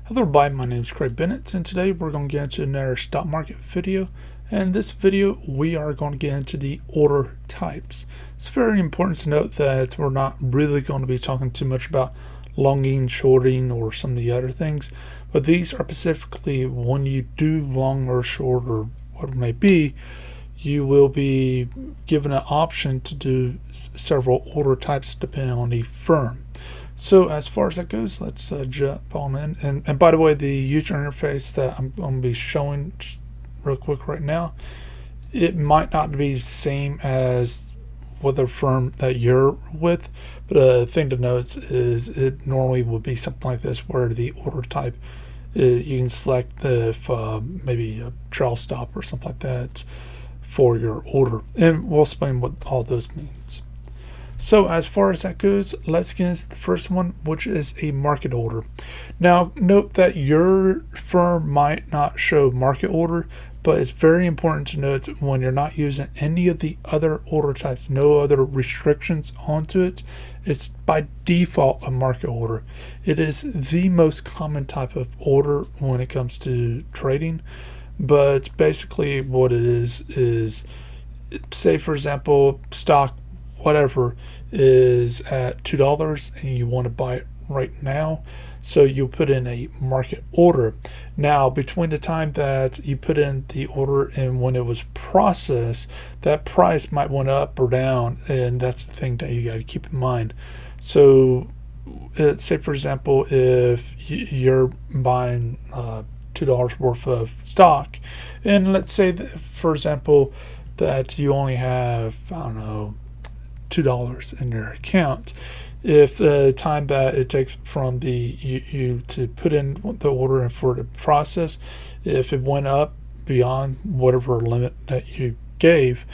Hello everybody, my name is Craig Bennett, and today we're going to get into another stock market video. And in this video we are going to get into the order types. It's very important to note that we're not really going to be talking too much about longing, shorting, or some of the other things, but these are specifically when you do long or short or what it may be, you will be given an option to do several order types depending on the firm. So as far as that goes, let's jump on in. And by the way, the user interface that I'm going to be showing just real quick right now, it might not be the same as with the firm that you're with, but a thing to note is it normally would be something like this, where the order type, you can select if maybe a trail stop or something like that for your order. And we'll explain what all those means. So as far as that goes, let's get into the first one, which is a market order. Now note that your firm might not show market order, but it's very important to note when you're not using any of the other order types, no other restrictions onto it, it's by default a market order. It is the most common type of order when it comes to trading, but basically what it is say for example stock whatever is at $2 and you want to buy it right now, so you put in a market order. Now between the time that you put in the order and when it was processed, that price might went up or down, and that's the thing that you got to keep in mind. So say for example, if you're buying $2 worth of stock, and let's say that for example that you only have, I don't know, $2 in your account. If the time that it takes from the you to put in the order and for the process, if it went up beyond whatever limit that you gave,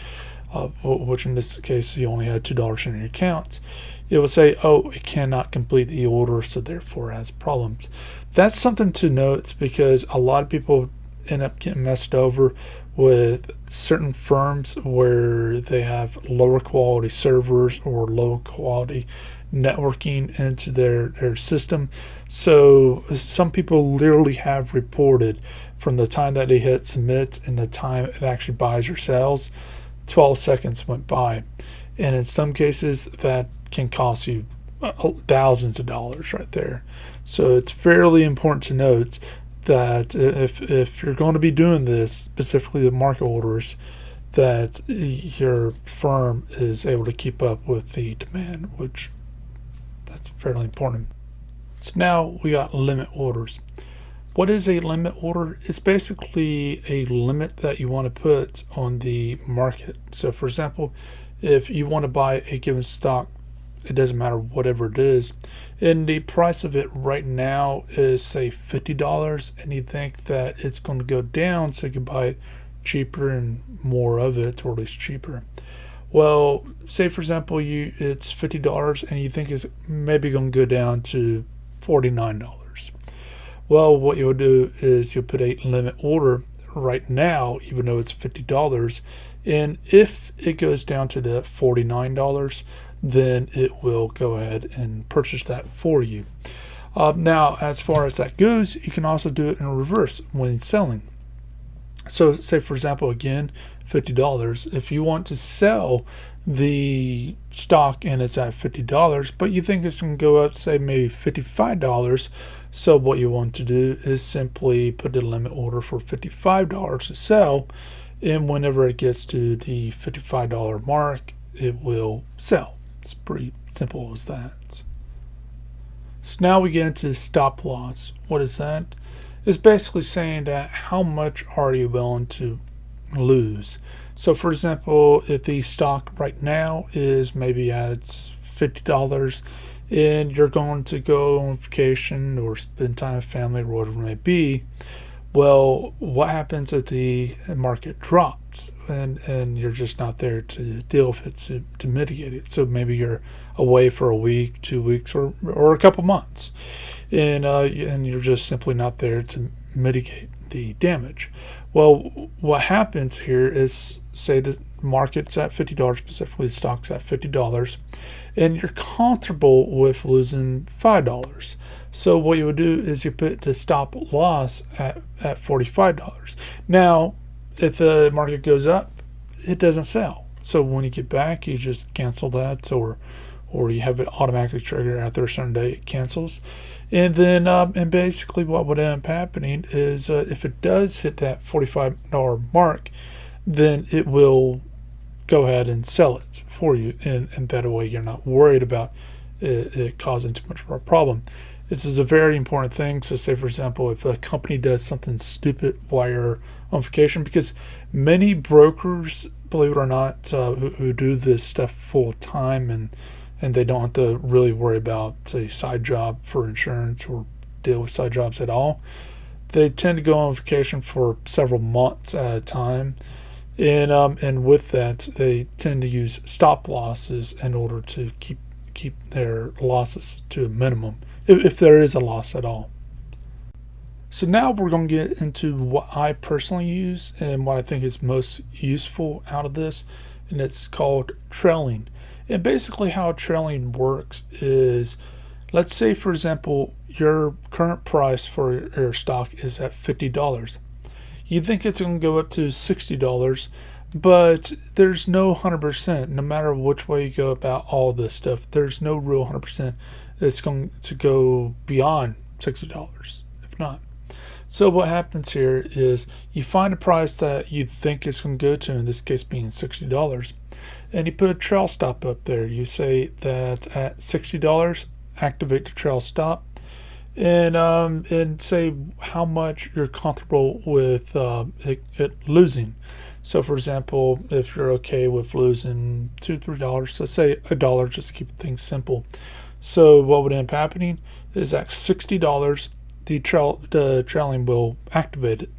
which in this case you only had $2 in your account, it will say, oh, it cannot complete the order, so therefore it has problems. That's something to note, because a lot of people end up getting messed over with certain firms where they have lower quality servers or low quality networking into their system. So some people literally have reported from the time that they hit submit and the time it actually buys or sells, 12 seconds went by, and in some cases that can cost you thousands of dollars right there. So it's fairly important to note that if you're going to be doing this, specifically the market orders, that your firm is able to keep up with the demand, which that's fairly important. So now we got limit orders. What is a limit order? It's basically a limit that you want to put on the market. So for example, if you want to buy a given stock, it doesn't matter whatever it is, and the price of it right now is say $50, and you think that it's going to go down so you can buy it cheaper and more of it, or at least cheaper. Well, say for example it's $50 and you think it's maybe going to go down to $49. Well, what you'll do is you'll put a limit order right now, even though it's $50, and if it goes down to the $49, then it will go ahead and purchase that for you. Now as far as that goes, you can also do it in reverse when selling. So say for example, again, $50, if you want to sell the stock and it's at $50, but you think it's going to go up, say maybe $55, so what you want to do is simply put a limit order for $55 to sell, and whenever it gets to the $55 mark, it will sell. It's pretty simple as that. So now we get into stop loss. What is that? It's basically saying that how much are you willing to lose. So for example, if the stock right now is maybe at $50 and you're going to go on vacation or spend time with family or whatever it may be, well, what happens if the market drops and you're just not there to deal with it, to mitigate it? So maybe you're away for a week, 2 weeks, or a couple months, and you're just simply not there to mitigate the damage. Well, what happens here is, say the market's at $50, specifically the stock's at $50, and you're comfortable with losing $5. So what you would do is you put the stop loss at $45. Now, if the market goes up, it doesn't sell. So when you get back, you just cancel that, or you have it automatically trigger after a certain day, it cancels. And then and basically what would end up happening is if it does hit that $45 mark, then it will go ahead and sell it for you, and that way you're not worried about it causing too much of a problem. This is a very important thing. So say, for example, if a company does something stupid while you're on vacation, because many brokers, believe it or not, who do this stuff full time, and they don't have to really worry about, say, side job for insurance or deal with side jobs at all, they tend to go on vacation for several months at a time. And with that, they tend to use stop losses in order to keep their losses to a minimum, if there is a loss at all. So now we're going to get into what I personally use and what I think is most useful out of this, and it's called trailing. And basically how trailing works is, let's say, for example, your current price for your stock is at $50. You think it's going to go up to $60, but there's no 100%. No matter which way you go about all this stuff, there's no real 100% it's going to go beyond $60, if not. So what happens here is you find a price that you think it's going to go to, in this case being $60, and you put a trail stop up there. You say that at $60, activate the trail stop, and say how much you're comfortable with it losing. So for example, if you're okay with losing $2-3, let's say $1, just to keep things simple. So what would end up happening is at $60, the trailing will activate it.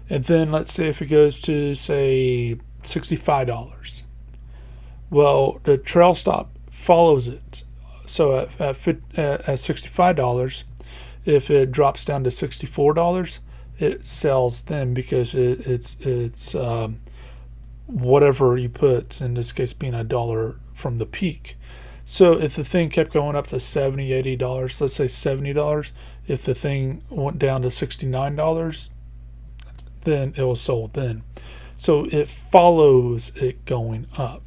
And then let's say if it goes to, say, $65, well, the trail stop follows it. So at $65, if it drops down to $64, it sells then, because it's whatever you put, in this case being $1 from the peak. So if the thing kept going up to $70, $80, let's say $70, if the thing went down to $69, then it was sold then. So it follows it going up.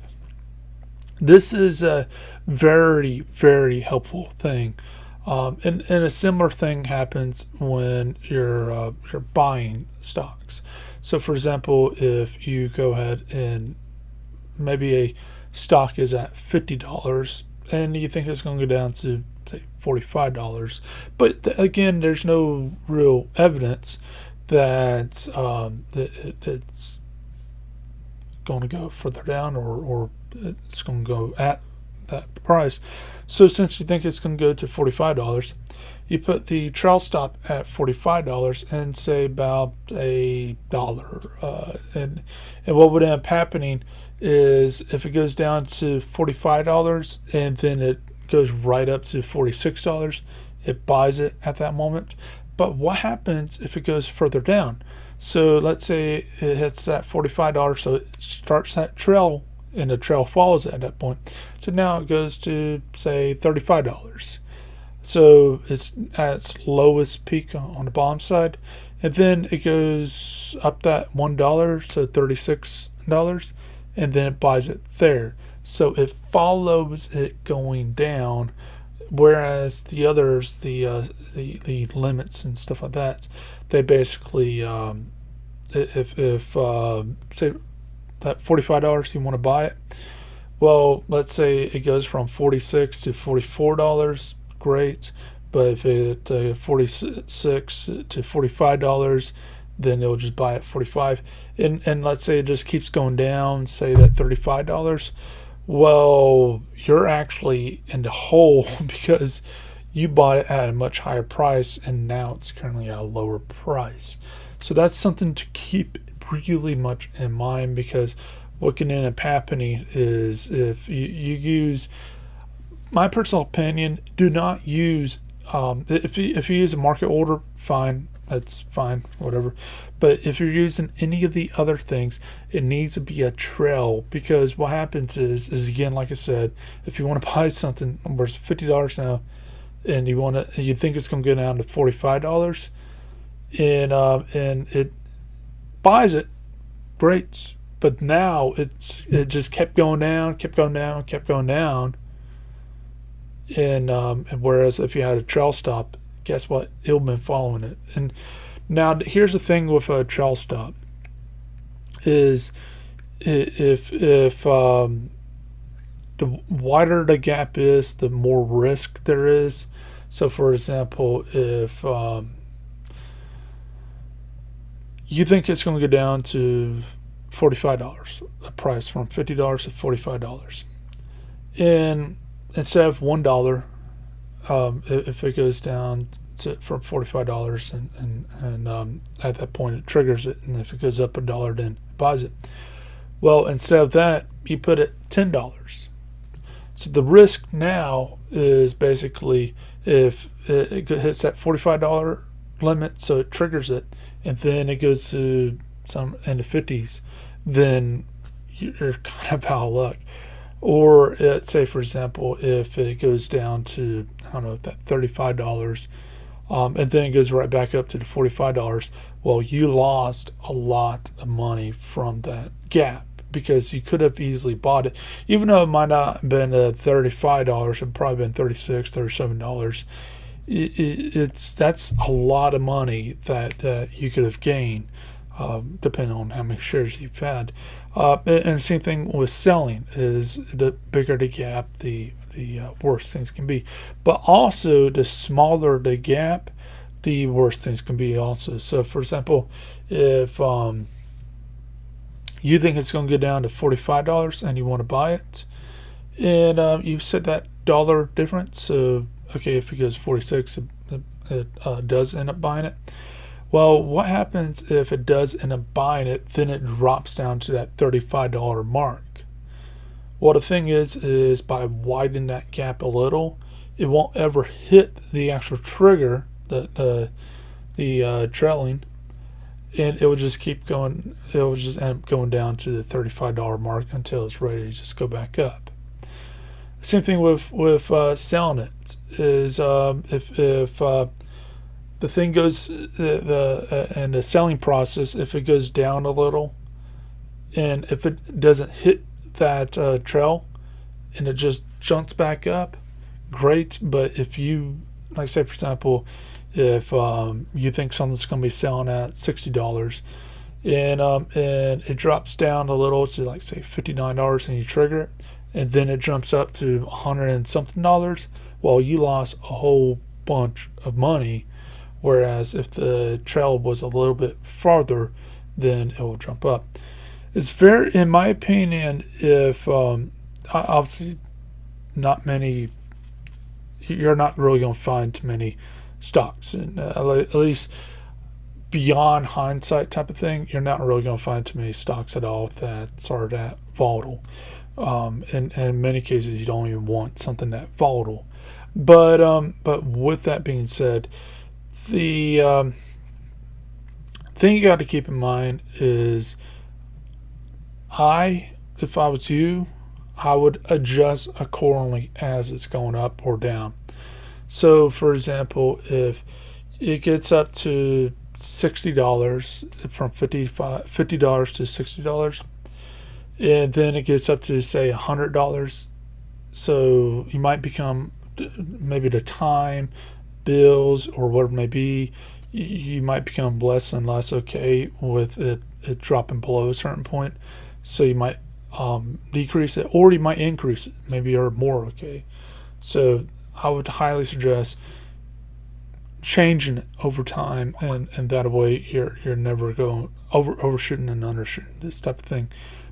This is a very, very helpful thing. And a similar thing happens when you're buying stocks. So for example, if you go ahead and maybe a stock is at $50 and you think it's going to go down to, say, $45, but again, there's no real evidence that it's going to go further down, or it's going to go at that price. So since you think it's going to go to $45, you put the trail stop at $45 and say about $1. And what would end up happening is if it goes down to $45 and then it goes right up to $46, it buys it at that moment. But what happens if it goes further down? So let's say it hits that $45, so it starts that trail, and the trail follows it at that point. So now it goes to, say, $35. So it's at its lowest peak on the bottom side, and then it goes up that $1, so $36, and then it buys it there. So it follows it going down, whereas the others, the limits and stuff like that, they basically, if say that $45 you want to buy it, well, let's say it goes from $46 to $44, great. But if it $46 to $45, then it'll just buy at $45. And let's say it just keeps going down, say that $35. Well, you're actually in the hole because you bought it at a much higher price, and now it's currently at a lower price. So that's something to keep really much in mind, because what can end up happening is if you use, my personal opinion, do not use, if you use a market order, fine, that's fine, whatever. But if you're using any of the other things, it needs to be a trail, because what happens is again, like I said, if you want to buy something worth $50 now, and you think it's going to go down to $45, and it buys it, great. But now it just kept going down, and whereas if you had a trail stop, guess what? It'll been following it. And now here's the thing with a trail stop is if the wider the gap is, the more risk there is. So for example, if you think it's going to go down to $45, a price from $50 to $45, and instead of $1, if it goes down from $45, and at that point it triggers it, and if it goes up $1, then it buys it. Well, instead of that, you put it $10. So the risk now is basically if it hits that $45 limit, so it triggers it, and then it goes to some in the 50s, then you're kind of out of luck. Or say, for example, if it goes down to, I don't know, that $35, and then it goes right back up to the $45, well, you lost a lot of money from that gap, because you could have easily bought it. Even though it might not have been $35, it probably been $36, $37. That's a lot of money that you could have gained, depending on how many shares you've had. And the same thing with selling, is the bigger the gap, the worse things can be. But also, the smaller the gap, the worse things can be also. So for example, if you think it's going to go down to $45 and you want to buy it, and you set that dollar difference, so okay, if it goes 46, it does end up buying it. Well, what happens if it does end up buying it, then it drops down to that $35 mark? Well, the thing is by widening that gap a little, it won't ever hit the actual trigger, the trailing, and it will just keep going. It will just end up going down to the $35 mark until it's ready to just go back up. Same thing with selling it, is if the thing goes and the selling process, if it goes down a little, and if it doesn't hit that trail and it just jumps back up, great. But if you, like say for example, if you think something's going to be selling at $60, and it drops down a little to like say $59, and you trigger it, and then it jumps up to $100 and something, well, you lost a whole bunch of money. Whereas if the trail was a little bit farther, then it will jump up. It's very, in my opinion, if obviously not many, you're not really going to find too many stocks, and at least beyond hindsight type of thing, you're not really going to find too many stocks at all that are that volatile. And in many cases, you don't even want something that volatile. But with that being said, the thing you got to keep in mind is, if I was you, I would adjust accordingly as it's going up or down. So for example, if it gets up to $60, from $50 to $60, and then it gets up to say $100, so you might become, maybe the time, bills, or whatever it may be, you might become less and less okay with it dropping below a certain point. So you might decrease it, or you might increase it, maybe you're more okay. So I would highly suggest changing it over time, and that way you're never going overshooting and undershooting, this type of thing.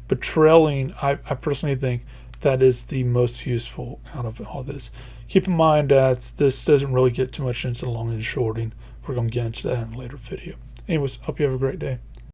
But trailing, I personally think that is the most useful out of all this. Keep in mind that this doesn't really get too much into the long and shorting. We're going to get into that in a later video. Anyways, hope you have a great day.